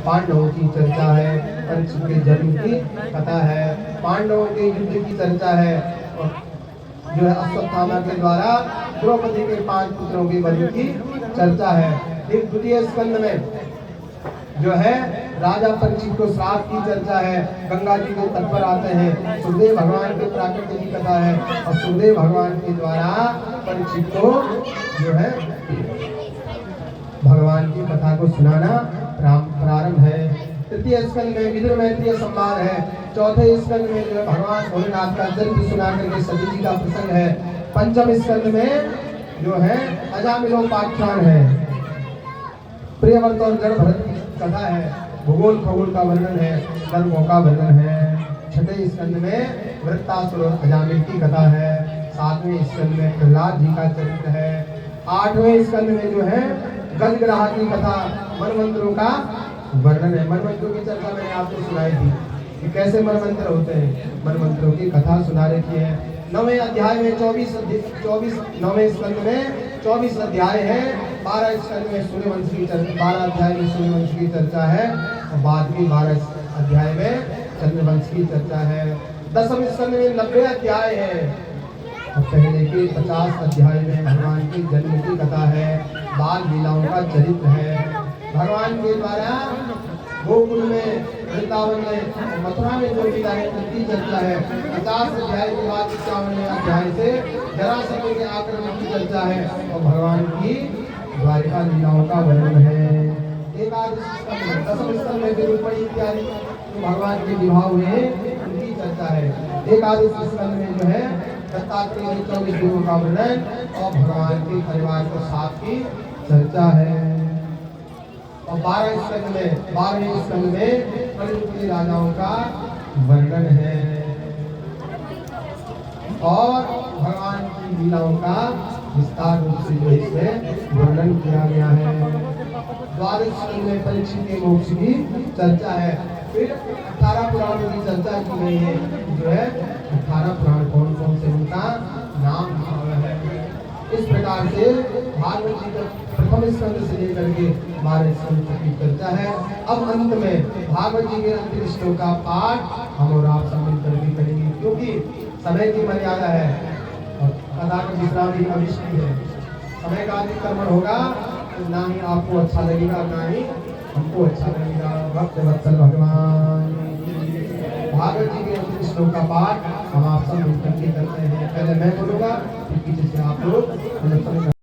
पांडवों की चर्चा है, परीक्षित के जन्म की कथा है, पांडवों के युद्ध की चर्चा है, और जो है अश्वत्थामा के द्वारा द्रौपदी के 5 पुत्रों के वध की चर्चा है। एक द्वितीय स्कंद में जो है राजा परीक्षित को श्राप की चर्चा है, गंगा जी के तट पर आते हैं, सुखदेव भगवान के प्राकृतिक की कथा है, और सुखदेव भगवान के द्वारा परीक्षित को जो है भगवान की कथा को सुनाना प्रारंभ है। तृतीय स्कंद में विदुर मैत्रेय संवाद है। चौथे स्कंद में जो भगवान भोलेनाथ का चरित्र सुना करके सती जी का प्रसंग है। पंचम स्कंद में जो है अजामिलोपाख्यान है, प्रियव्रत और जड़ भरत की कथा है, भूगोल खगोल का वर्णन है, कर्मों का वर्णन है। छठे स्कंद में वृत्तासुर और अजामिल की कथा है। सातवें स्कंद में प्रहलाद जी का चरित्र है। आठवें स्कंद में जो है गजग्राह की कथा, मनमंत्रों का वर्णन है। मनमंत्रों की चर्चा मैंने आपको सुनाई थी कि कैसे मनमंत्र होते हैं, मनमंत्रों की कथा सुना रखी है। 9वें अध्याय में 24 9वें स्कंद में 24 अध्याय है। 12 स्कंद में सूर्यवंश की चर्चा, 12 अध्याय में सूर्यवंश की चर्चा है, और बाद में 12 अध्याय में चंद्रवंश की चर्चा है। 10वें स्कंद में 90 अध्याय है, और पहले के 50 अध्याय में भगवान के जन्म की कथा है, बाल लीलाओं का चरित्र है। भगवान के द्वारा गोकुल में, वृंदावन में, मथुरा में जो लीला है उनकी चर्चा है। 50 अध्याय के बाद 51वें अध्याय से जरासंध के आक्रमण की चर्चा है, और भगवान की द्वारिका लीलाओं का वर्णन है। एकादश स्कंद में, 10वें स्कंद में विरूपणी इत्यादि जो भगवान के विवाह हुए उनकी चर्चा है। एकादश स्कंद में जो है दत्तात्रेय के 24 गुणों का वर्णन और भगवान के परिवार को साथ की चर्चा है। और 12वें स्कंद में कलियुग के राजाओं का वर्णन है, और भगवान की लीलाओं का विस्तार रूप से जो इसमें वर्णन किया गया है। 12वें स्कंद में परीक्षित के मोक्ष की चर्चा है। फिर 18 पुराणों की चर्चा की गई है, जो है 18 पुराण कौन कौन से उनका नाम लिखा हुआ है। इस प्रकार से भागवत जी का प्रथम स्कंद से लेकर के 12 स्कंद तक की चर्चा है। अब अंत में भागवत जी के अंतिम श्लोक का पाठ हम और आप सब मिलकर के करेंगे, क्योंकि समय की मर्यादा है और कथा का विश्राम भी अवश्य है। समय का अतिक्रमण होगा तो ना ही आपको अच्छा लगेगा, ना ही हमको अच्छा लगेगा। भक्त वत्सल भगवान भागवत जी के अंतिम श्लोक का पाठ हम आप सब मिलकर के करते हैं। पहले मैं बोलूँगा, फिर पीछे से आप लोग